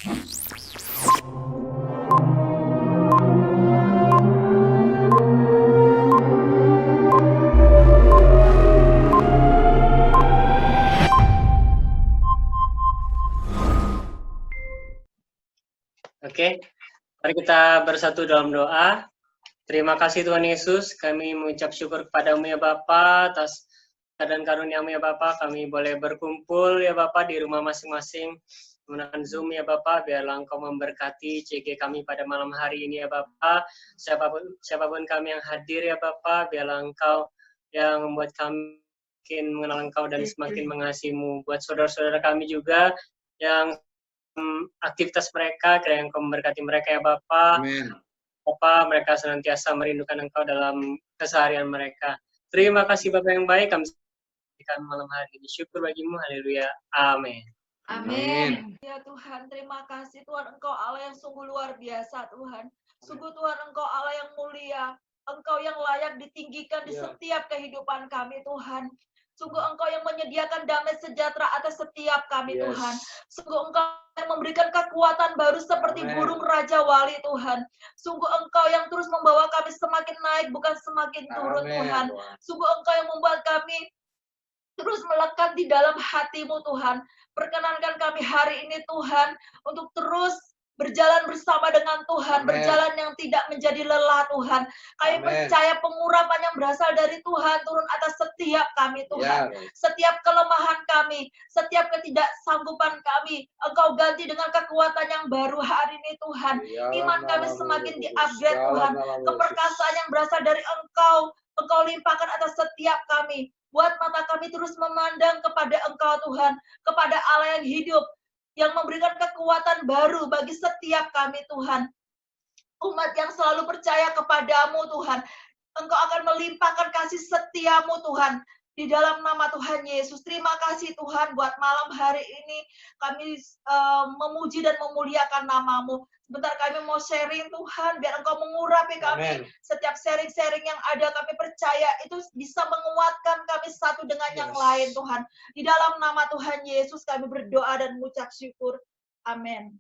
Oke, mari kita bersatu dalam doa. Terima kasih Tuhan Yesus, kami mengucap syukur kepadamu ya Bapa atas dan karunia-Mu ya Bapa, kami boleh berkumpul ya Bapa di rumah masing-masing menggunakan Zoom ya Bapa, biarlah Engkau memberkati CG kami pada malam hari ini ya Bapa. Siapapun kami yang hadir ya Bapa, biarlah Engkau yang membuat kami makin mengenal Engkau dan semakin mengasihi-Mu. Buat saudara-saudara kami juga yang aktivitas mereka, kiranya Engkau memberkati mereka ya Bapa. Amin. Bapa, mereka senantiasa merindukan Engkau dalam keseharian mereka. Terima kasih Bapa yang baik, kami sampaikan malam hari ini. Syukur bagimu, haleluya. Amin. Amin. Ya Tuhan, terima kasih Tuhan, Engkau Allah yang sungguh luar biasa Tuhan. Sungguh Tuhan, Engkau Allah yang mulia. Engkau yang layak ditinggikan di setiap kehidupan kami Tuhan. Sungguh Engkau yang menyediakan damai sejahtera atas setiap kami Tuhan. Sungguh Engkau yang memberikan kekuatan baru seperti burung Raja Wali Tuhan. Sungguh Engkau yang terus membawa kami semakin naik bukan semakin turun Tuhan. Sungguh Engkau yang membuat kami terus melekat di dalam hati-Mu Tuhan. Perkenankan kami hari ini Tuhan untuk terus berjalan bersama dengan Tuhan, berjalan yang tidak menjadi lelah Tuhan. Kami percaya pengurapan yang berasal dari Tuhan turun atas setiap kami Tuhan. Setiap kelemahan kami, setiap ketidaksanggupan kami, Engkau ganti dengan kekuatan yang baru hari ini Tuhan. Iman kami semakin di-upgrade Tuhan. Keperkasaan yang berasal dari Engkau limpahkan atas setiap kami. Buat mata kami terus memandang kepada Engkau Tuhan, kepada Allah yang hidup, yang memberikan kekuatan baru bagi setiap kami Tuhan. Umat yang selalu percaya kepadamu Tuhan, Engkau akan melimpahkan kasih setiamu Tuhan. Di dalam nama Tuhan Yesus, terima kasih Tuhan buat malam hari ini. Kami memuji dan memuliakan nama-Mu. Sebentar kami mau sharing Tuhan, biar Engkau mengurapi kami. Setiap sharing-sharing yang ada kami percaya itu bisa menguatkan kami satu dengan yang lain Tuhan. Di dalam nama Tuhan Yesus kami berdoa dan mengucap syukur. Amin.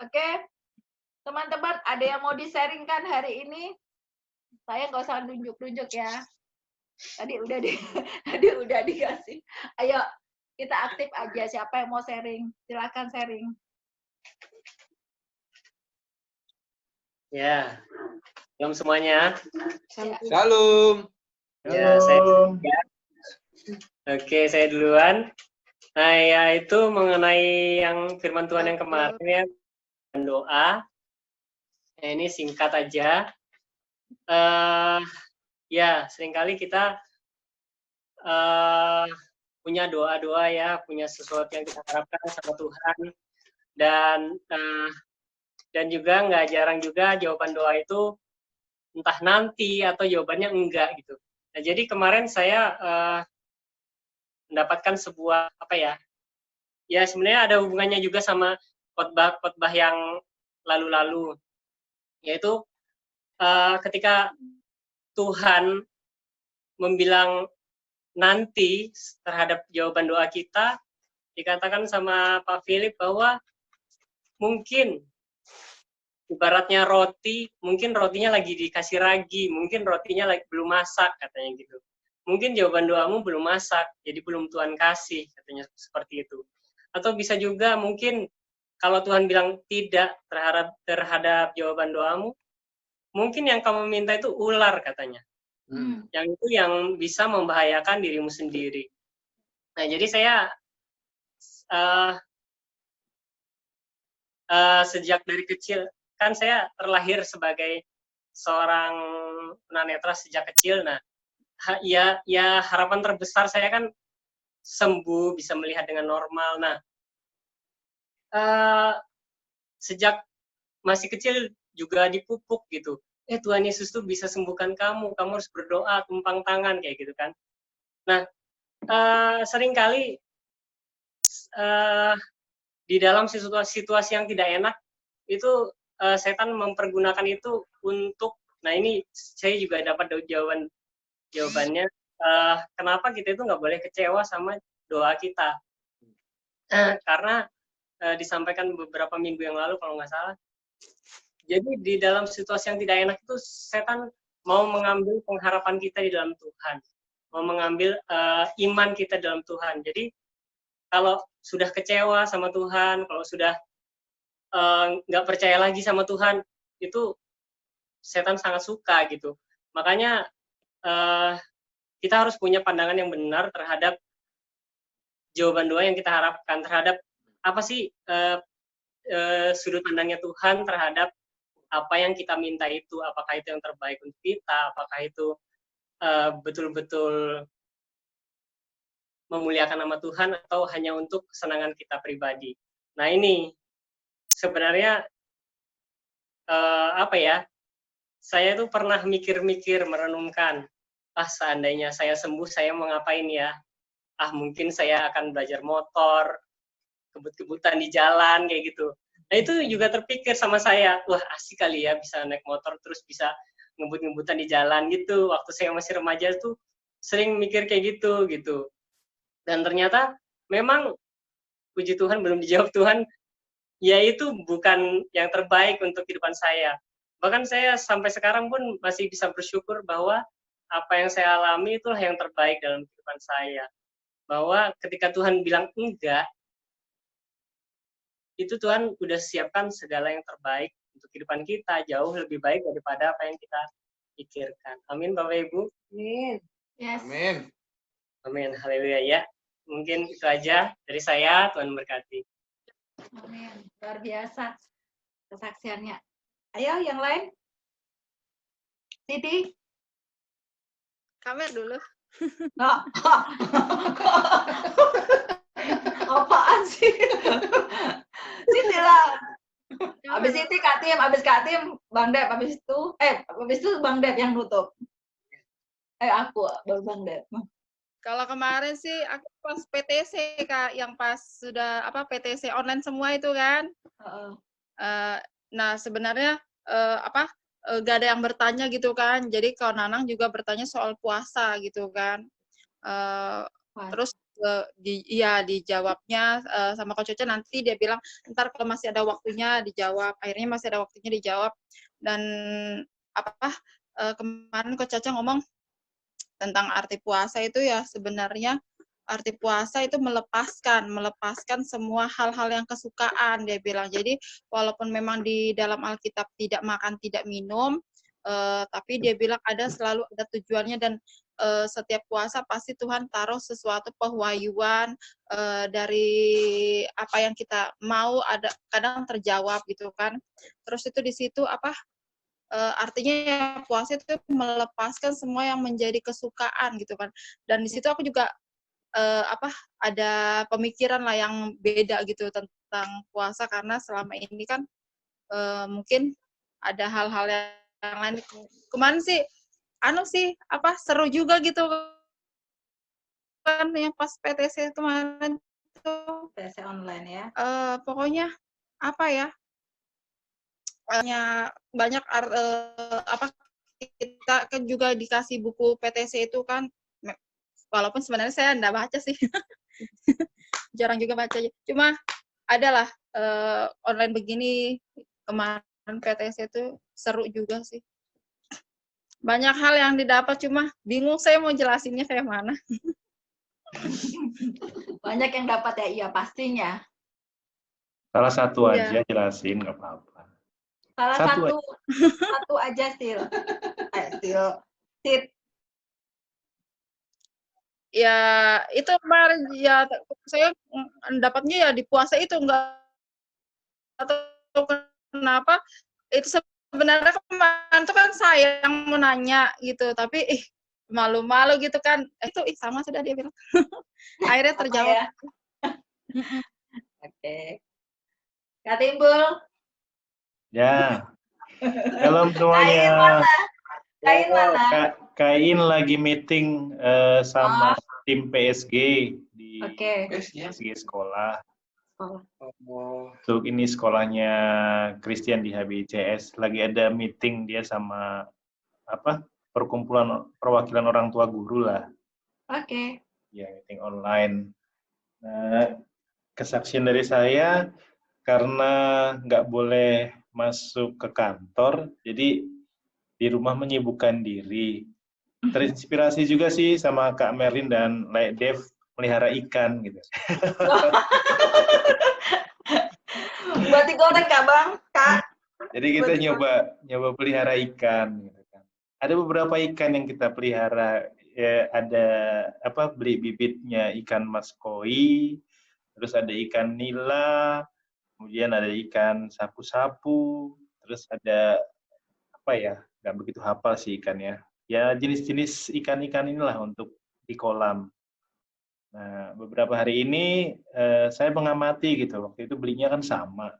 Oke, teman-teman ada yang mau di-sharingkan hari ini? Saya nggak usah nunjuk-nunjuk ya. Tadi udah dikasih. Ayo kita aktif aja, siapa yang mau sharing? Silakan sharing. Ya, shalom semuanya. Shalom. Ya, Oke, saya duluan. Nah, ya itu mengenai yang firman Tuhan yang kemarin ya, doa. Nah, ini singkat aja. Ya, seringkali kita punya doa-doa ya, punya sesuatu yang kita harapkan sama Tuhan, dan juga nggak jarang juga jawaban doa itu entah nanti atau jawabannya enggak gitu. Nah, jadi kemarin saya mendapatkan sebuah ya sebenarnya ada hubungannya juga sama khotbah yang lalu-lalu, yaitu ketika Tuhan membilang nanti terhadap jawaban doa kita, dikatakan sama Pak Philip bahwa mungkin ibaratnya roti, mungkin rotinya lagi dikasih ragi, mungkin rotinya lagi belum masak katanya gitu. Mungkin jawaban doamu belum masak, jadi belum Tuhan kasih, katanya seperti itu. Atau bisa juga mungkin kalau Tuhan bilang tidak terhadap jawaban doamu, mungkin yang kamu minta itu ular katanya. Yang itu yang bisa membahayakan dirimu sendiri. Nah, jadi saya sejak dari kecil, kan saya terlahir sebagai seorang tunanetra sejak kecil. Nah, ya harapan terbesar saya kan sembuh, bisa melihat dengan normal. Nah, sejak masih kecil juga dipupuk gitu. Tuhan Yesus tuh bisa sembuhkan kamu harus berdoa, tumpang tangan kayak gitu kan. Nah, seringkali di dalam situasi yang tidak enak itu setan mempergunakan itu untuk, nah ini saya juga dapat jawabannya, kenapa kita itu nggak boleh kecewa sama doa kita, karena disampaikan beberapa minggu yang lalu kalau nggak salah. Jadi di dalam situasi yang tidak enak itu setan mau mengambil pengharapan kita di dalam Tuhan, mau mengambil iman kita dalam Tuhan. Jadi kalau sudah kecewa sama Tuhan, kalau sudah nggak percaya lagi sama Tuhan, itu setan sangat suka gitu. Makanya kita harus punya pandangan yang benar terhadap jawaban doa yang kita harapkan, terhadap apa sih sudut pandangnya Tuhan terhadap apa yang kita minta itu, apakah itu yang terbaik untuk kita, apakah itu betul-betul memuliakan nama Tuhan atau hanya untuk kesenangan kita pribadi. Nah ini sebenarnya apa ya? Saya tuh pernah mikir-mikir, merenungkan, seandainya saya sembuh, saya mau ngapain ya? Mungkin saya akan belajar motor, kebut-kebutan di jalan kayak gitu. Nah itu juga terpikir sama saya, wah asik kali ya bisa naik motor terus bisa ngebut-ngebutan di jalan gitu. Waktu saya masih remaja tuh sering mikir kayak gitu. Dan ternyata memang puji Tuhan belum dijawab Tuhan, ya itu bukan yang terbaik untuk kehidupan saya. Bahkan saya sampai sekarang pun masih bisa bersyukur bahwa apa yang saya alami itulah yang terbaik dalam kehidupan saya. Bahwa ketika Tuhan bilang enggak, itu Tuhan udah siapkan segala yang terbaik untuk kehidupan kita, jauh lebih baik daripada apa yang kita pikirkan. Amin, Bapak Ibu. Amin. Yes. Amin. Amin. Haleluya ya. Mungkin itu aja dari saya. Tuhan berkati. Amin. Luar biasa kesaksiannya. Ayo yang lain. Siti. Kamer dulu. Oh. Apaan sih? Siti lah. Habis Siti habis Kak Tim, Bang Dep, habis itu Bang Dep yang nutup. Aku baru Bang Dep. Kalau kemarin sih aku pas PTC Kak, yang pas sudah PTC online semua itu kan. Nah sebenarnya gak ada yang bertanya gitu kan. Jadi kalau Nanang juga bertanya soal puasa gitu kan. Terus dijawabnya sama Coach Coca, nanti dia bilang ntar kalau masih ada waktunya dijawab. Akhirnya masih ada waktunya dijawab. Dan kemarin Coach Coca ngomong tentang arti puasa itu ya, sebenarnya arti puasa itu melepaskan semua hal-hal yang kesukaan, dia bilang. Jadi walaupun memang di dalam Alkitab tidak makan tidak minum, tapi dia bilang selalu ada tujuannya, dan setiap puasa pasti Tuhan taruh sesuatu pewahyuan dari apa yang kita mau, ada kadang terjawab gitu kan. Terus itu di situ artinya ya puasa itu melepaskan semua yang menjadi kesukaan gitu kan. Dan di situ aku juga ada pemikiran lah yang beda gitu tentang puasa, karena selama ini kan mungkin ada hal-hal yang lain. Kemarin sih seru juga gitu kan yang pas PTC kemarin tuh. PTC online ya. Pokoknya banyak kita kan juga dikasih buku PTC itu kan, walaupun sebenarnya saya enggak baca sih. Jarang juga baca. Cuma adalah online begini kemarin PTC itu seru juga sih. Banyak hal yang didapat, cuma bingung saya mau jelasinnya kayak mana. Banyak yang dapat ya, iya pastinya. Salah satu aja jelasin, nggak apa-apa. Salah satu aja, Sil. Sit. Ya, itu kemarin ya saya dapatnya ya di puasa itu, enggak tahu kenapa. Itu sebenarnya kemarin tuh kan saya yang mau nanya gitu, tapi malu-malu gitu kan. Itu sama sudah dia bilang. Akhirnya terjawab. Ya? Oke. Kak Timbul. Ya. Shalom semuanya. Kain mana? Kain lagi meeting sama tim PSG di PSG sekolah. Untuk ini sekolahnya Christian di HBCS. Lagi ada meeting dia sama perkumpulan perwakilan orang tua guru lah. Oke. Ya, meeting online. Nah, kesaksian dari saya karena nggak boleh masuk ke kantor, jadi di rumah menyibukkan diri. Terinspirasi juga sih sama Kak Merlin dan Like Dev melihara ikan gitu. Buat digoreng Kak Bang, Kak. Jadi kita nyoba pelihara ikan gitu kan. Ada beberapa ikan yang kita pelihara, ya, ada beli bibitnya ikan mas koi, terus ada ikan nila, kemudian ada ikan sapu-sapu, terus ada nggak begitu hafal sih ikannya. Ya jenis-jenis ikan-ikan inilah untuk di kolam. Nah, beberapa hari ini saya mengamati gitu. Waktu itu belinya kan sama-sama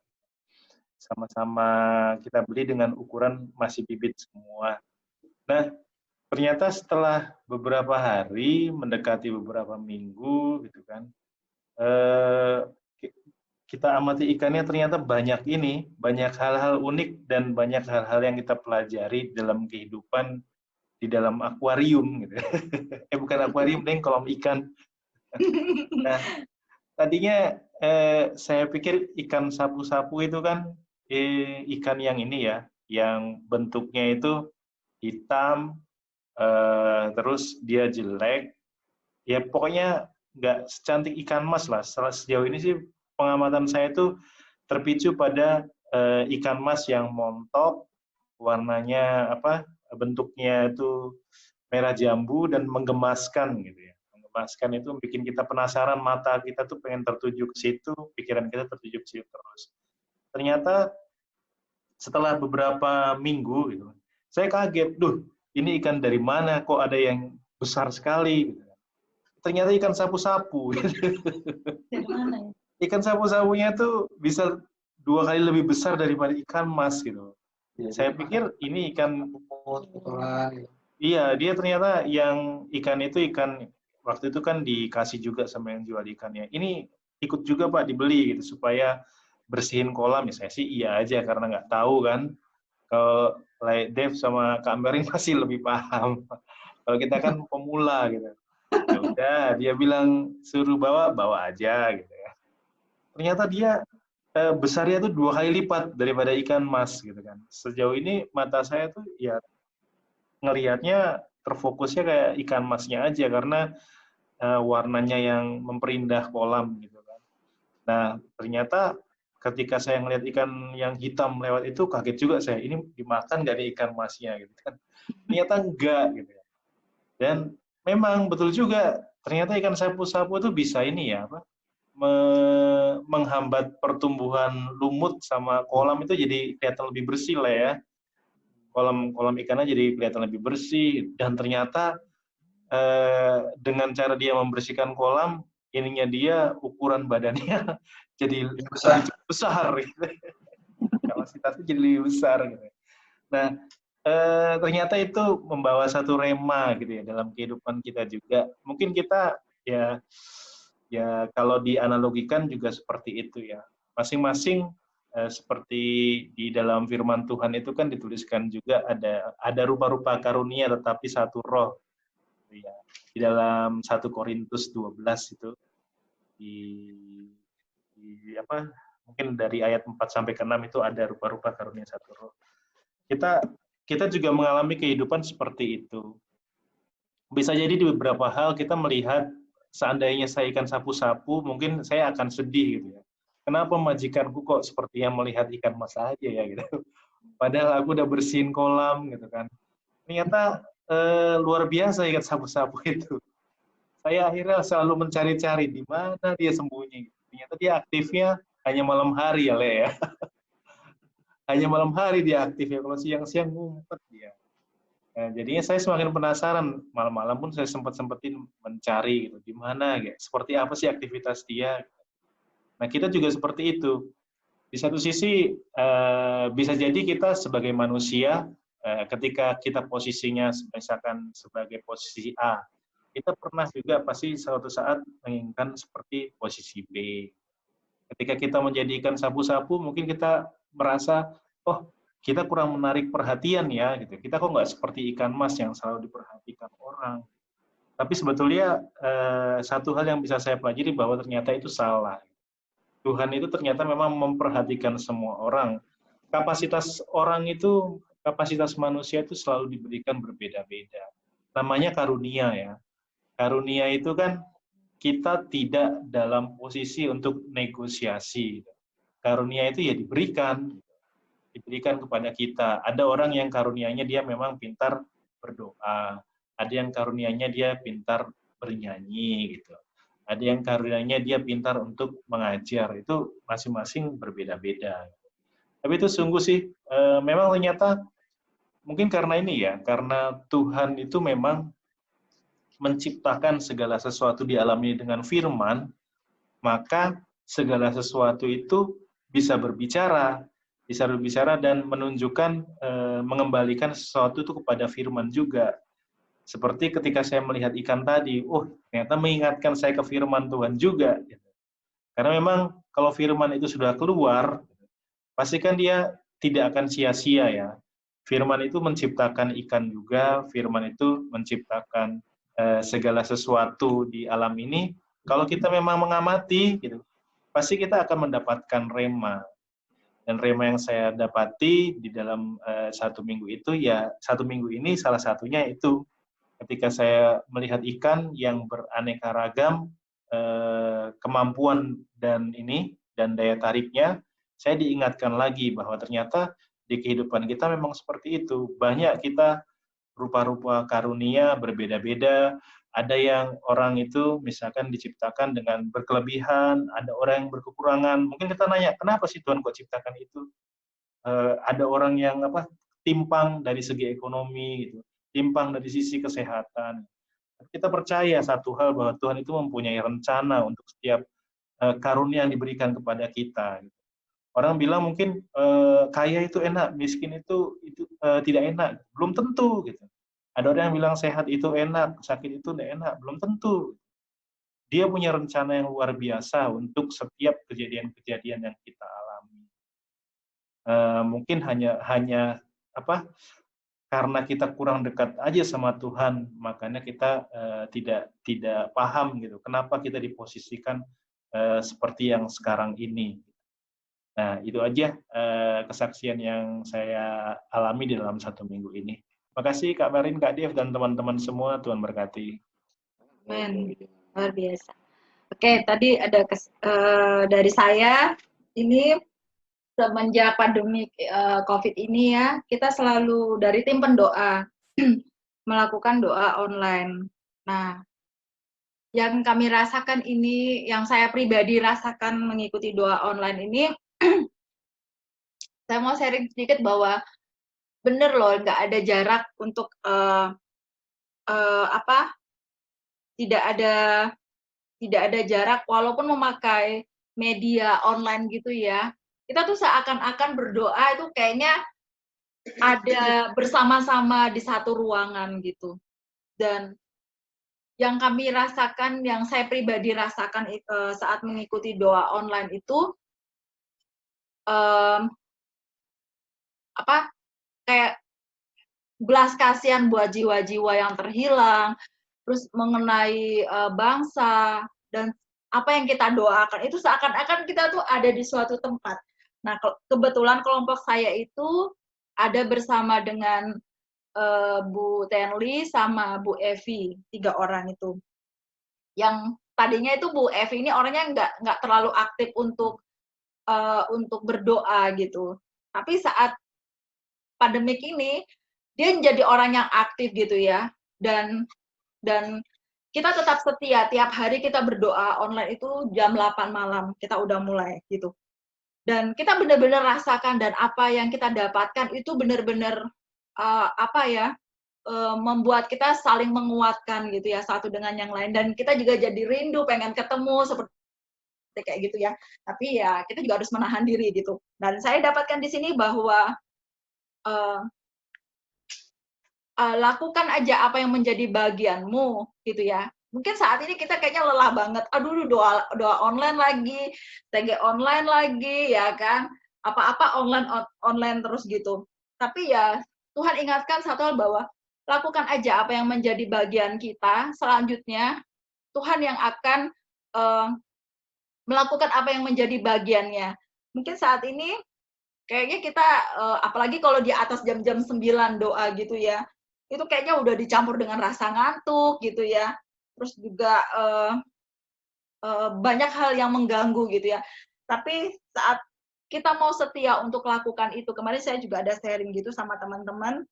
kita beli dengan ukuran masih bibit semua. Nah, ternyata setelah beberapa hari, mendekati beberapa minggu gitu kan, kita amati ikannya ternyata banyak hal-hal unik dan banyak hal-hal yang kita pelajari dalam kehidupan di dalam akuarium gitu. Bukan akuarium, kolam ikan. Nah, tadinya saya pikir ikan sapu-sapu itu kan ikan yang ini ya, yang bentuknya itu hitam, terus dia jelek, ya pokoknya nggak secantik ikan mas lah. Sejauh ini sih pengamatan saya itu terpicu pada ikan mas yang montok, warnanya bentuknya itu merah jambu dan menggemaskan gitu ya. Menggemaskan itu bikin kita penasaran, mata kita tuh pengen tertuju ke situ, pikiran kita tertuju ke situ terus. Ternyata setelah beberapa minggu gitu, saya kaget, ini ikan dari mana? Kok ada yang besar sekali? Gitu. Ternyata ikan sapu-sapu. Dari mana? Ikan sapu-sapunya tuh bisa 2 kali lebih besar daripada ikan mas gitu. Ya, saya pikir ini ikan. Iya, dia ternyata yang ikan itu waktu itu kan dikasih juga sama yang jual ikannya. Ini ikut juga Pak dibeli gitu supaya bersihin kolam. Ya saya sih iya aja karena nggak tahu kan. Kalau Like Dev sama Kak Merin masih lebih paham. Kalau kita kan pemula gitu. Ya udah, dia bilang suruh bawa aja gitu ya. Ternyata dia besarnya tuh 2 kali lipat daripada ikan mas gitu kan. Sejauh ini mata saya tuh ya ngelihatnya terfokusnya kayak ikan masnya aja karena warnanya yang memperindah kolam gitu kan. Nah, ternyata ketika saya ngelihat ikan yang hitam lewat itu kaget juga saya, ini dimakan nggak nih ikan masnya gitu kan. Ternyata enggak gitu ya. Dan memang betul juga ternyata ikan sapu-sapu itu bisa ini ya menghambat pertumbuhan lumut sama kolam itu jadi kelihatan lebih bersih lah ya. Kolam ikannya jadi kelihatan lebih bersih dan ternyata dengan cara dia membersihkan kolam, ininya dia ukuran badannya jadi besar gitu. Kapasitasnya jadi lebih besar gitu. Nah, ternyata itu membawa satu rema gitu ya dalam kehidupan kita juga. Mungkin kita ya kalau dianalogikan juga seperti itu ya. Masing-masing seperti di dalam firman Tuhan itu kan dituliskan juga ada rupa-rupa karunia tetapi satu roh. Ya. Di dalam 1 Korintus 12 itu mungkin dari ayat 4 sampai ke 6 itu ada rupa-rupa karunia satu roh. Kita juga mengalami kehidupan seperti itu. Bisa jadi di beberapa hal kita melihat seandainya saya ikan sapu-sapu, mungkin saya akan sedih gitu ya. Kenapa majikanku kok seperti yang melihat ikan mas aja ya gitu. Padahal aku udah bersihin kolam gitu kan. Ternyata luar biasa ikan sapu-sapu itu. Saya akhirnya selalu mencari-cari di mana dia sembunyi. Ternyata dia aktifnya hanya malam hari ya, Le ya. Hanya malam hari dia aktif ya. Kalau siang-siang ngumpet dia. Nah, jadinya saya semakin penasaran. Malam-malam pun saya sempetin mencari gitu. Di mana gitu. Seperti apa sih aktivitas dia. Nah, kita juga seperti itu. Di satu sisi bisa jadi kita sebagai manusia ketika kita posisinya misalkan sebagai posisi A, kita pernah juga pasti suatu saat menginginkan seperti posisi B. Ketika kita menjadikan sapu-sapu, mungkin kita merasa, oh kita kurang menarik perhatian ya, gitu. Kita kok nggak seperti ikan mas yang selalu diperhatikan orang. Tapi sebetulnya satu hal yang bisa saya pelajari bahwa ternyata itu salah. Tuhan itu ternyata memang memperhatikan semua orang. Kapasitas orang itu, kapasitas manusia itu selalu diberikan berbeda-beda. Namanya karunia ya. Karunia itu kan kita tidak dalam posisi untuk negosiasi. Karunia itu ya diberikan kepada kita. Ada orang yang karunianya dia memang pintar berdoa, ada yang karunianya dia pintar bernyanyi gitu. Ada yang karunianya dia pintar untuk mengajar, itu masing-masing berbeda-beda. Tapi itu sungguh sih, memang ternyata mungkin karena ini ya, karena Tuhan itu memang menciptakan segala sesuatu di alam ini dengan firman, maka segala sesuatu itu bisa berbicara dan menunjukkan, mengembalikan sesuatu itu kepada firman juga. Seperti ketika saya melihat ikan tadi, ternyata mengingatkan saya ke firman Tuhan juga. Karena memang kalau firman itu sudah keluar, pasti kan dia tidak akan sia-sia ya. Firman itu menciptakan ikan juga, firman itu menciptakan segala sesuatu di alam ini. Kalau kita memang mengamati, gitu, pasti kita akan mendapatkan rema. Dan rema yang saya dapati di dalam 1 minggu itu, ya 1 minggu ini salah satunya itu. Ketika saya melihat ikan yang beraneka ragam, kemampuan dan daya tariknya, saya diingatkan lagi bahwa ternyata di kehidupan kita memang seperti itu. Banyak kita rupa-rupa karunia berbeda-beda. Ada yang orang itu misalkan diciptakan dengan berkelebihan, ada orang yang berkekurangan. Mungkin kita nanya, kenapa sih Tuhan kok ciptakan itu? Ada orang yang timpang dari segi ekonomi, gitu, timpang dari sisi kesehatan. Kita percaya satu hal bahwa Tuhan itu mempunyai rencana untuk setiap karunia yang diberikan kepada kita. Orang bilang mungkin kaya itu enak, miskin itu tidak enak. Belum tentu gitu. Ada orang yang bilang sehat itu enak, sakit itu tidak enak. Belum tentu. Dia punya rencana yang luar biasa untuk setiap kejadian-kejadian yang kita alami. Mungkin hanya karena kita kurang dekat aja sama Tuhan, makanya kita tidak paham gitu. Kenapa kita diposisikan seperti yang sekarang ini? Nah, itu aja kesaksian yang saya alami di dalam 1 minggu ini. Terima kasih Kak Marin, Kak Dev, dan teman-teman semua. Tuhan berkati. Amin. Luar biasa. Oke, tadi ada dari saya, ini semenjak pandemi COVID ini ya, kita selalu dari tim pendoa melakukan doa online. Nah, yang kami rasakan ini, yang saya pribadi rasakan mengikuti doa online ini, saya mau sharing sedikit bahwa bener loh, nggak ada jarak untuk tidak ada jarak walaupun memakai media online gitu ya. Kita tuh seakan-akan berdoa itu kayaknya ada bersama-sama di satu ruangan gitu. Dan yang kami rasakan, yang saya pribadi rasakan saat mengikuti doa online itu kayak belas kasihan buat jiwa-jiwa yang terhilang, terus mengenai bangsa dan apa yang kita doakan itu seakan-akan kita tuh ada di suatu tempat. Nah, kebetulan kelompok saya itu ada bersama dengan Bu Tenli sama Bu Evi, 3 orang itu. Yang tadinya itu Bu Evi ini orangnya nggak terlalu aktif untuk berdoa gitu. Tapi saat pandemik ini dia menjadi orang yang aktif gitu ya. Dan kita tetap setia, tiap hari kita berdoa online itu jam 8 malam, kita udah mulai gitu. Dan kita benar-benar rasakan dan apa yang kita dapatkan itu benar-benar membuat kita saling menguatkan gitu ya, satu dengan yang lain. Dan kita juga jadi rindu, pengen ketemu seperti kayak gitu ya. Tapi ya kita juga harus menahan diri gitu. Dan saya dapatkan di sini bahwa lakukan aja apa yang menjadi bagianmu gitu ya. Mungkin saat ini kita kayaknya lelah banget. Aduh, doa online lagi, TG online lagi ya kan. Apa-apa online terus gitu. Tapi ya Tuhan ingatkan satu hal bahwa lakukan aja apa yang menjadi bagian kita. Selanjutnya Tuhan yang akan melakukan apa yang menjadi bagiannya. Mungkin saat ini kayaknya kita apalagi kalau di atas jam-jam 9 doa gitu ya, itu kayaknya udah dicampur dengan rasa ngantuk gitu ya. Terus juga banyak hal yang mengganggu gitu ya. Tapi saat kita mau setia untuk lakukan itu, kemarin saya juga ada sharing gitu sama teman-teman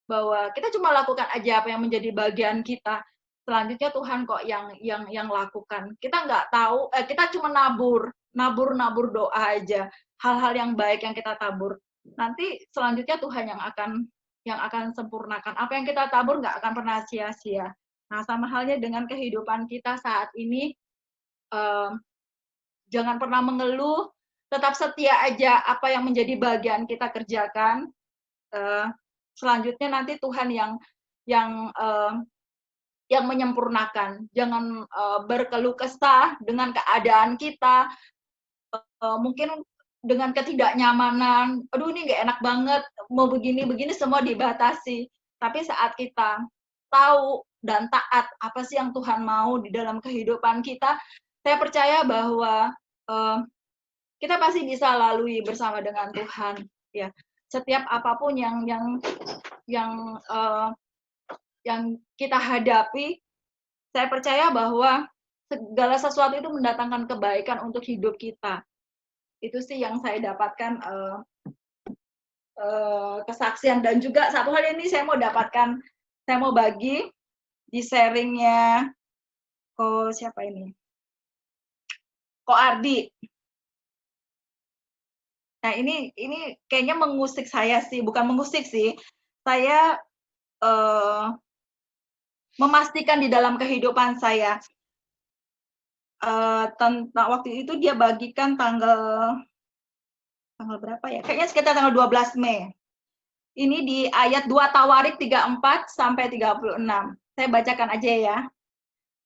bahwa kita cuma lakukan aja apa yang menjadi bagian kita. Selanjutnya Tuhan kok yang lakukan. Kita nggak tahu, kita cuma nabur doa aja, hal-hal yang baik yang kita tabur. Nanti selanjutnya Tuhan yang akan sempurnakan. Apa yang kita tabur nggak akan pernah sia-sia. Nah, sama halnya dengan kehidupan kita saat ini, jangan pernah mengeluh, tetap setia aja apa yang menjadi bagian kita kerjakan. Selanjutnya nanti Tuhan yang menyempurnakan. Jangan berkeluh kesah dengan keadaan kita, mungkin dengan ketidaknyamanan. Aduh, ini nggak enak banget, mau begini semua dibatasi. Tapi saat kita tahu dan taat apa sih yang Tuhan mau di dalam kehidupan kita, saya percaya bahwa kita pasti bisa lalui bersama dengan Tuhan. Ya, setiap apapun yang kita hadapi, saya percaya bahwa segala sesuatu itu mendatangkan kebaikan untuk hidup kita. Itu sih yang saya dapatkan kesaksian. Dan juga satu hal ini saya mau bagi di sharingnya siapa ini? Ko Ardi. Nah, ini kayaknya mengusik saya sih, bukan mengusik sih. Saya memastikan di dalam kehidupan saya. Tentang waktu itu dia bagikan tanggal berapa ya? Kayaknya sekitar tanggal 12 Mei. Ini di ayat 2 Tawarik 34 sampai 36. Saya bacakan aja ya.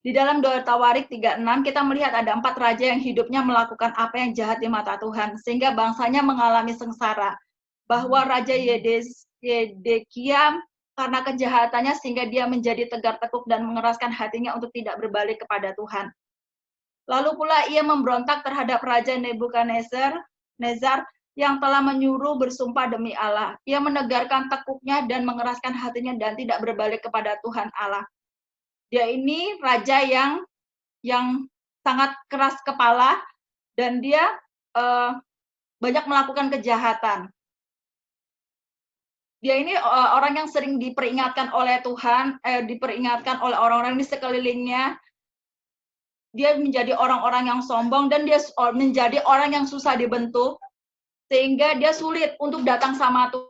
Di dalam 2 Tawarik 36 kita melihat ada 4 raja yang hidupnya melakukan apa yang jahat di mata Tuhan sehingga bangsanya mengalami sengsara. Bahwa Raja Yedekia karena kejahatannya sehingga dia menjadi tegar tekuk dan mengeraskan hatinya untuk tidak berbalik kepada Tuhan. Lalu pula ia memberontak terhadap Raja Nebukadnezar yang telah menyuruh bersumpah demi Allah. Ia menegarkan tekuknya dan mengeraskan hatinya dan tidak berbalik kepada Tuhan Allah. Dia ini raja yang sangat keras kepala dan dia banyak melakukan kejahatan. Dia ini orang yang sering diperingatkan oleh Tuhan, diperingatkan oleh orang-orang di sekelilingnya. Dia menjadi orang-orang yang sombong dan dia menjadi orang yang susah dibentuk, sehingga dia sulit untuk datang sama Tuhan.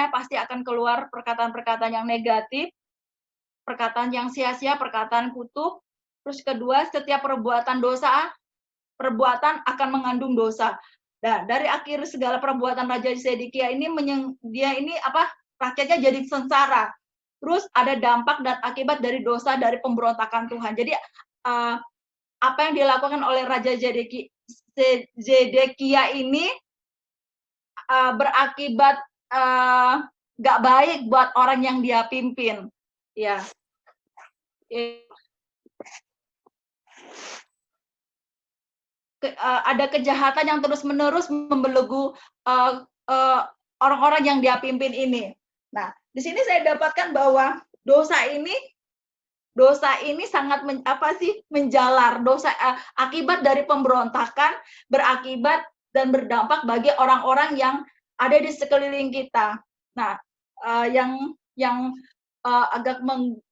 Pasti akan keluar perkataan-perkataan yang negatif, perkataan yang sia-sia, perkataan kutuk. Terus kedua, setiap perbuatan akan mengandung dosa. Nah, dari akhir segala perbuatan Raja Zedekia ini rakyatnya jadi sengsara. Terus ada dampak dan akibat dari dosa dari pemberontakan Tuhan. Jadi apa yang dilakukan oleh Raja Zedekia ini berakibat gak baik buat orang yang dia pimpin, ya. Ada kejahatan yang terus-menerus membelenggu orang-orang yang dia pimpin ini. Nah, di sini saya dapatkan bahwa dosa ini sangat menjalar. Dosa akibat dari pemberontakan berakibat dan berdampak bagi orang-orang yang ada di sekeliling kita. Nah, yang agak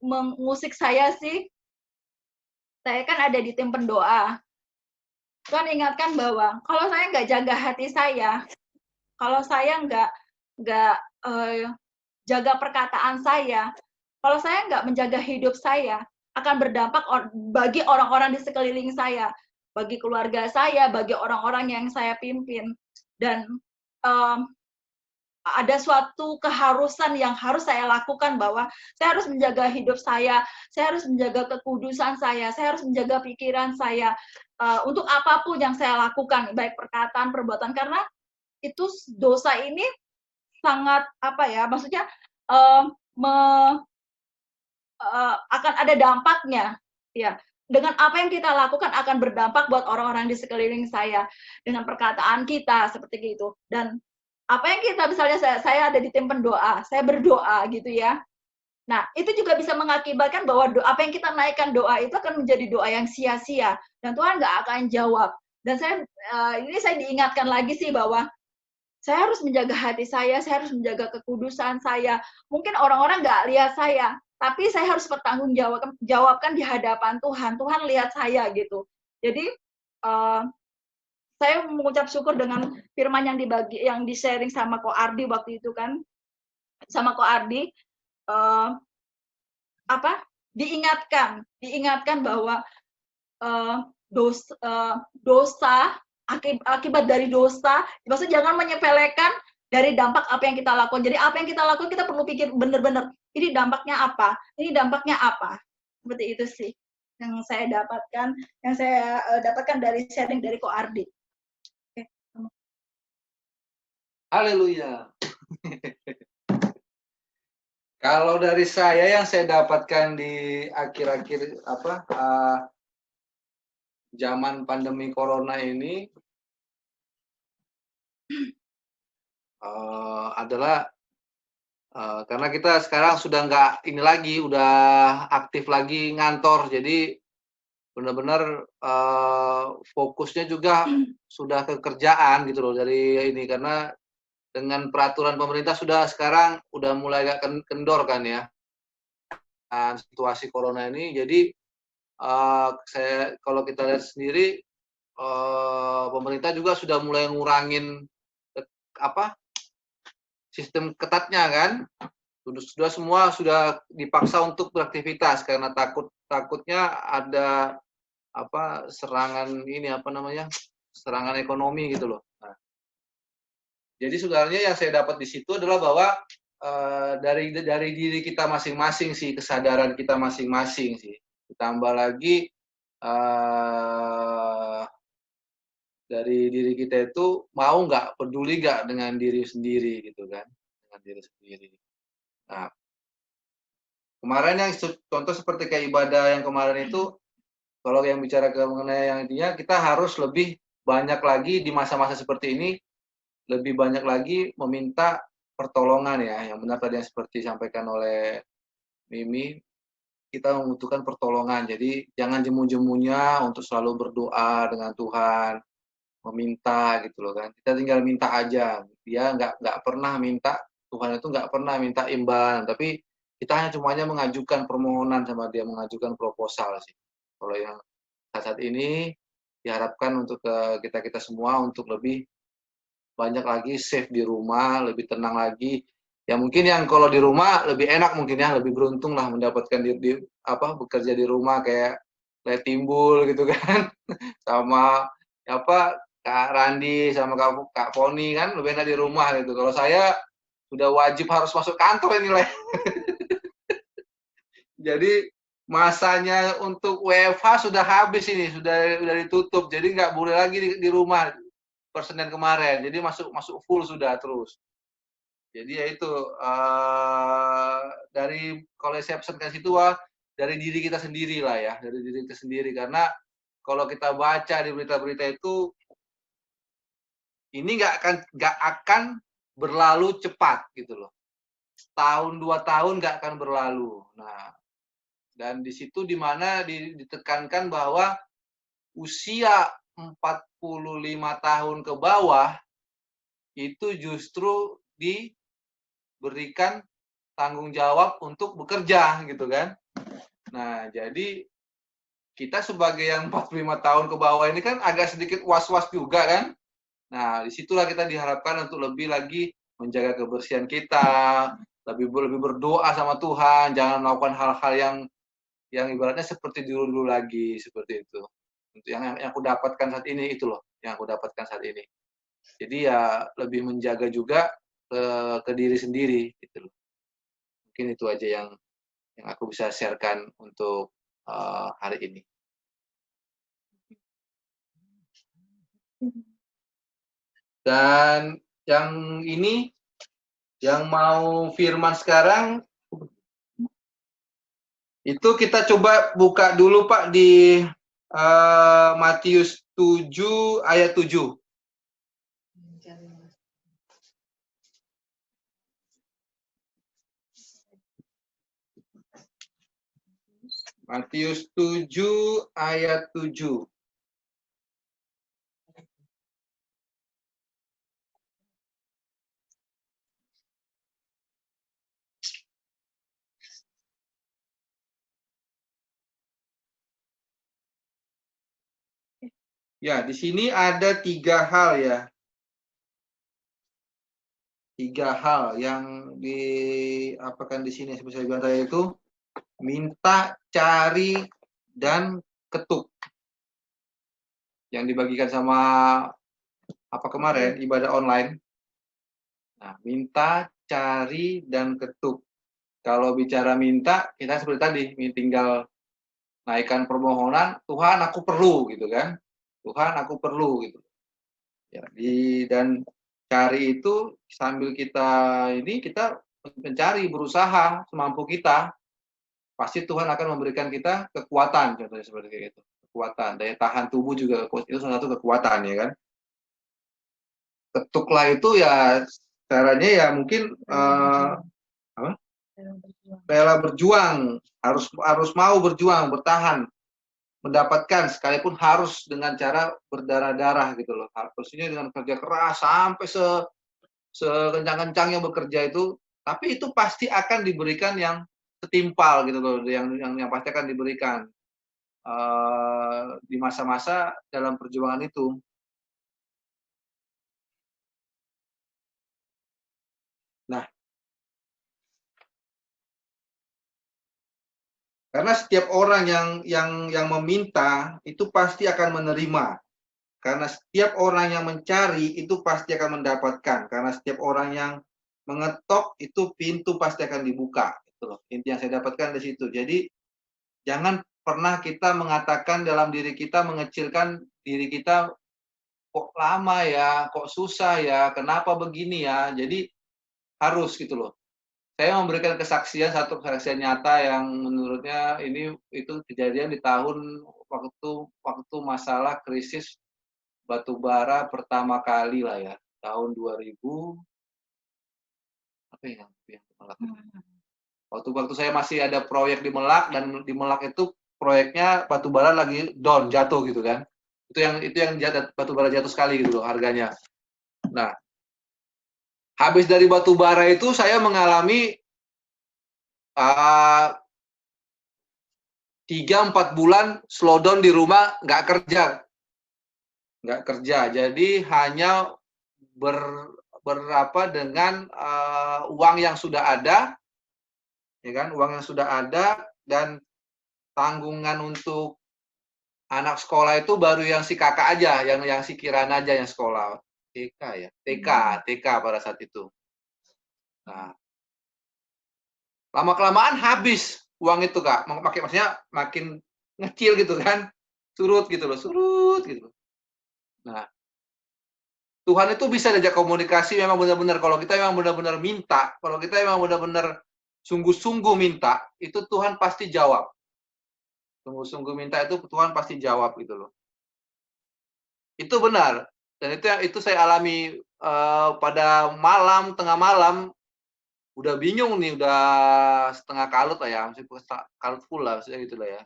mengusik saya sih, saya kan ada di tim pendoa. Tuhan ingatkan bahwa kalau saya nggak jaga hati saya, kalau saya nggak jaga perkataan saya, kalau saya nggak menjaga hidup saya, akan berdampak bagi orang-orang di sekeliling saya, bagi keluarga saya, bagi orang-orang yang saya pimpin. Dan ada suatu keharusan yang harus saya lakukan, bahwa saya harus menjaga hidup saya harus menjaga kekudusan saya harus menjaga pikiran saya, untuk apapun yang saya lakukan, baik perkataan, perbuatan, karena itu dosa ini sangat maksudnya akan ada dampaknya, ya. Dengan apa yang kita lakukan akan berdampak buat orang-orang di sekeliling saya, dengan perkataan kita seperti itu. Dan apa yang kita, misalnya saya ada di tim pendoa, saya berdoa gitu ya. Nah, itu juga bisa mengakibatkan bahwa apa yang kita naikkan doa itu akan menjadi doa yang sia-sia dan Tuhan nggak akan jawab. Dan ini saya diingatkan lagi sih bahwa saya harus menjaga hati saya harus menjaga kekudusan saya. Mungkin orang-orang nggak lihat saya, tapi saya harus jawabkan di hadapan Tuhan. Tuhan lihat saya gitu. Jadi saya mengucap syukur dengan firman yang di-sharing sama Ko Ardi waktu itu kan, sama Ko Ardi, diingatkan bahwa dosa akibat dari dosa, maksudnya jangan menyepelekan dari dampak apa yang kita lakukan. Jadi apa yang kita lakukan kita perlu pikir benar-benar, ini dampaknya apa, seperti itu sih yang saya dapatkan dari sharing dari Ko Ardi. Haleluya. Kalau dari saya yang saya dapatkan di akhir-akhir zaman pandemi corona ini adalah karena kita sekarang sudah nggak ini lagi, udah aktif lagi ngantor, jadi benar-benar fokusnya juga sudah ke kerjaan gitu loh dari ini, karena dengan peraturan pemerintah sekarang udah mulai agak kendor kan ya situasi corona ini. Jadi kalau kita lihat sendiri pemerintah juga sudah mulai ngurangin sistem ketatnya kan. Semua sudah dipaksa untuk beraktivitas karena takutnya ada serangan serangan ekonomi gitu loh. Nah, jadi sebenarnya yang saya dapat di situ adalah bahwa dari diri kita masing-masing sih, kesadaran kita masing-masing sih. Ditambah lagi dari diri kita itu mau nggak, peduli nggak dengan diri sendiri gitu kan, dengan diri sendiri. Nah, kemarin yang contoh seperti kayak ibadah yang kemarin itu, kalau yang bicara mengenai yang intinya, kita harus lebih banyak lagi di masa-masa seperti ini, lebih banyak lagi meminta pertolongan ya, yang benar tadi yang seperti disampaikan oleh Mimi, kita membutuhkan pertolongan. Jadi jangan jemu-jemunya untuk selalu berdoa dengan Tuhan, meminta gitu loh kan. Kita tinggal minta aja. Dia nggak pernah minta, Tuhan itu nggak pernah minta imbalan, tapi kita hanya mengajukan permohonan sama dia, mengajukan proposal sih. Kalau yang saat ini diharapkan untuk kita semua untuk lebih banyak lagi safe di rumah, lebih tenang lagi. Ya mungkin yang kalau di rumah lebih enak mungkin ya, lebih beruntung lah mendapatkan bekerja di rumah kayak Timbul gitu kan. Sama Kak Randi sama Kak Poni kan lebih enak di rumah gitu. Kalau saya sudah wajib harus masuk kantor ini lah. Jadi masanya untuk WFH sudah habis ini, sudah ditutup. Jadi nggak boleh lagi di rumah per Senin kemarin. Jadi masuk full sudah terus. Jadi ya itu dari kalau saya pesankan situ dari diri kita sendiri lah ya, dari diri kita sendiri, karena kalau kita baca di berita-berita itu ini nggak akan berlalu cepat gitu loh. Setahun 2 tahun nggak akan berlalu. Nah, dan di situ dimana ditekankan bahwa usia 45 tahun ke bawah itu justru diberikan tanggung jawab untuk bekerja gitu kan. Nah, jadi kita sebagai yang 45 tahun ke bawah ini kan agak sedikit was-was juga kan. Nah, disitulah kita diharapkan untuk lebih lagi menjaga kebersihan kita, lebih berdoa sama Tuhan, jangan melakukan hal-hal yang ibaratnya seperti dulu lagi, seperti itu. Untuk yang aku dapatkan saat ini itu loh, yang aku dapatkan saat ini. Jadi ya lebih menjaga juga ke diri sendiri gitu loh. Mungkin itu aja yang aku bisa sharekan untuk hari ini. Dan yang ini, yang mau firman sekarang, itu kita coba buka dulu Pak di Matius 7 ayat 7. Matius 7 ayat 7. Ya, di sini ada 3 hal ya. 3 hal yang diapakan di sini seperti saya bilang tadi itu, minta, cari, dan ketuk. Yang dibagikan sama apa kemarin, ibadah online. Nah, minta, cari, dan ketuk. Kalau bicara minta, kita seperti tadi, tinggal naikkan permohonan, Tuhan aku perlu gitu kan. Tuhan aku perlu gitu. Ya, dan cari itu sambil kita mencari, berusaha semampu kita, pasti Tuhan akan memberikan kita kekuatan, contohnya seperti itu. Kekuatan, daya tahan tubuh juga itu salah satu kekuatan ya kan. Ketuklah itu ya caranya ya mungkin rela berjuang, harus mau berjuang, bertahan, mendapatkan sekalipun harus dengan cara berdarah-darah gitu loh. Harusnya dengan kerja keras sampai sekencang-kencangnya bekerja itu, tapi itu pasti akan diberikan yang setimpal gitu loh, yang pasti akan diberikan di masa-masa dalam perjuangan itu. Nah, karena setiap orang yang meminta itu pasti akan menerima. Karena setiap orang yang mencari itu pasti akan mendapatkan. Karena setiap orang yang mengetok itu pintu pasti akan dibuka. Itu loh. Inti yang saya dapatkan di situ. Jadi jangan pernah kita mengatakan dalam diri kita, mengecilkan diri kita, kok lama ya, kok susah ya, kenapa begini ya. Jadi harus gitu loh. Saya memberikan satu kesaksian nyata yang menurutnya itu kejadian di tahun waktu masalah krisis batu bara pertama kali lah ya, tahun 2000 apa ya, Melak. Waktu saya masih ada proyek di Melak, dan di Melak itu proyeknya batu bara lagi down, jatuh gitu kan. Itu yang batu bara jatuh sekali gitu loh harganya. Nah, habis dari batu bara itu saya mengalami 3-4 bulan slowdown di rumah, nggak kerja. Jadi hanya berapa dengan uang yang sudah ada, ya kan, uang yang sudah ada, dan tanggungan untuk anak sekolah itu baru yang si kakak aja, yang si Kirana aja yang sekolah TK ya, TK pada saat itu. Nah, lama-kelamaan habis uang itu Kak, maksudnya makin ngecil gitu kan, surut gitu. Nah, Tuhan itu bisa diajak komunikasi memang benar-benar, kalau kita memang benar-benar minta, kalau kita memang benar-benar sungguh-sungguh minta, itu Tuhan pasti jawab. Sungguh-sungguh minta itu Tuhan pasti jawab gitu loh. Itu benar. Dan itu saya alami pada tengah malam, udah bingung nih, udah setengah kalut lah ya, masih kalut full lah, maksudnya gitu lah ya.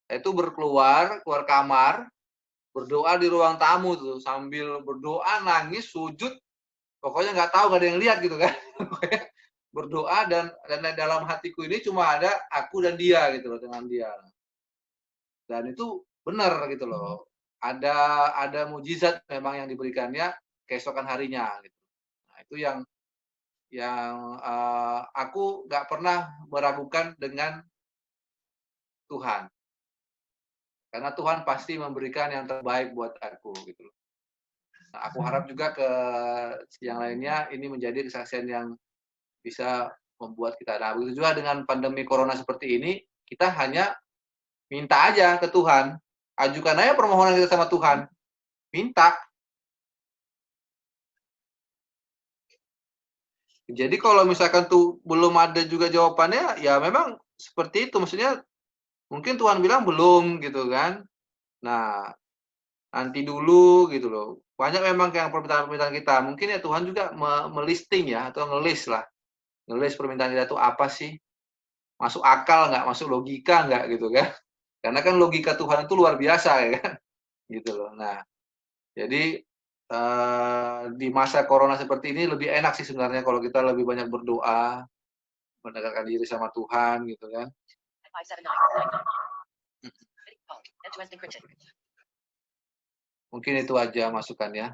Saya itu keluar kamar, berdoa di ruang tamu tuh, sambil berdoa, nangis, sujud, pokoknya nggak tahu, nggak ada yang lihat gitu kan. Berdoa, dan dalam hatiku ini cuma ada aku dan dia gitu loh, dengan dia. Dan itu benar gitu loh. Ada mujizat memang yang diberikannya keesokan harinya gitu. Nah, itu yang aku nggak pernah meragukan dengan Tuhan. Karena Tuhan pasti memberikan yang terbaik buat aku gitu loh. Nah, aku harap juga ke yang lainnya ini menjadi kesaksian yang bisa membuat kita. Nah, begitu juga dengan pandemi corona seperti ini, kita hanya minta aja ke Tuhan, ajukan aja permohonan kita sama Tuhan, minta. Jadi kalau misalkan tuh belum ada juga jawabannya, ya memang seperti itu. Maksudnya mungkin Tuhan bilang belum gitu kan. Nah, nanti dulu gitu loh. Banyak memang yang permintaan-permintaan kita. Mungkin ya Tuhan juga melisting ya, atau ngelis lah. Ngelis permintaan kita itu apa sih? Masuk akal nggak? Masuk logika nggak gitu kan? Karena kan logika Tuhan itu luar biasa ya kan? Gitu loh. Nah, jadi di masa corona seperti ini lebih enak sih sebenarnya kalau kita lebih banyak berdoa, mendekatkan diri sama Tuhan gitu kan. Mungkin itu aja masukannya.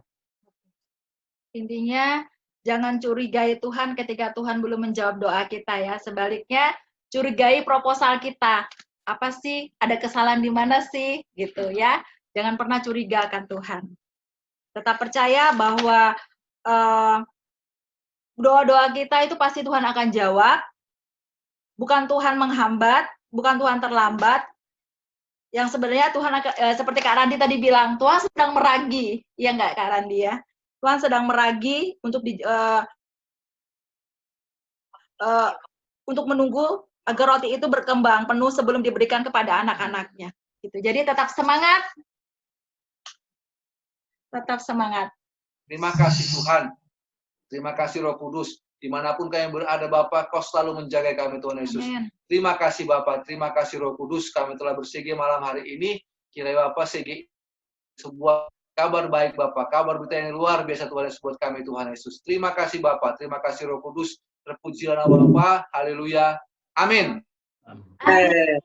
Intinya jangan curigai Tuhan ketika Tuhan belum menjawab doa kita ya. Sebaliknya curigai proposal kita. Apa sih? Ada kesalahan di mana sih? Gitu ya. Jangan pernah curiga akan Tuhan. Tetap percaya bahwa doa-doa kita itu pasti Tuhan akan jawab. Bukan Tuhan menghambat, bukan Tuhan terlambat. Yang sebenarnya Tuhan akan, seperti Kak Randi tadi bilang, Tuhan sedang meragi. Iya nggak Kak Randi ya? Tuhan sedang meragi untuk menunggu agar roti itu berkembang penuh sebelum diberikan kepada anak-anaknya. Gitu. Jadi tetap semangat. Tetap semangat. Terima kasih Tuhan. Terima kasih Roh Kudus. Dimanapun kami berada Bapak, Kau selalu menjaga kami Tuhan Yesus. Amen. Terima kasih Bapak. Terima kasih Roh Kudus. Kami telah bersegi malam hari ini. Kiranya Bapak segi sebuah kabar baik Bapak. Kabar berita yang luar biasa Tuhan Yesus buat kami Tuhan Yesus. Terima kasih Bapak. Terima kasih Roh Kudus. Terpujilah nama Bapa. Haleluya. Amin. Amin.